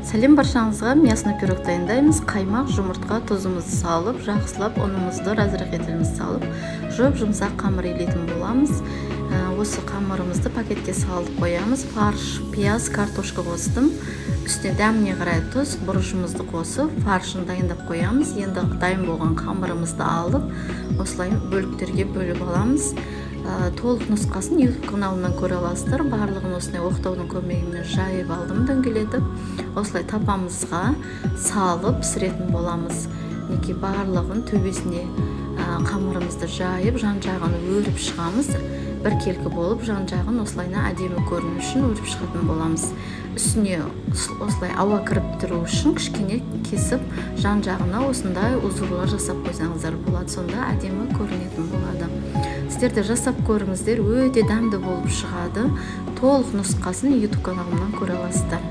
Сәлем баршаңызға, мясный пирог дайындаймыз. Қаймақ, жұмыртқа, тұзымызды салып, жақсылап ұнымызды разрыхетімізді салып, жұмсақ қамыр илейтін боламыз. Осы қамырымызды пакетке салып қоямыз. Фарш, пияз, картошка қостым. Үстіне дәміне қарай тұз, бұрышымызды қосып, фаршын дайындап қоямыз. Енді дайын болған қамырымызды алып, осылай бөліктерге бөліп аламыз. Толық нұсқасын YouTube каналымнан көре аласыздар. Барлығын осылай оқтаудың көмегімен жайып алдым, дөңгелетіп. Осылай тапамызға салып пісіретін боламыз. Неке барлығын төбесіне қамырымызды жайып, жан-жағын өріп шығамыз. Бір келкі болып, жан-жағын осылайна әдемі көріну үшін өріп шығатын боламыз. Үстіне осылай ауа кіріп тұру үшін кішкене кесіп, жан-жағына осындай узурлар жасап қойсаңыздар болады. Сонда әдемі көрінетін болады. Сіздер де жасап көріңіздер, өте дәмді болып шығады. Толық нұсқасын YouTube каналымнан көре аласыздар.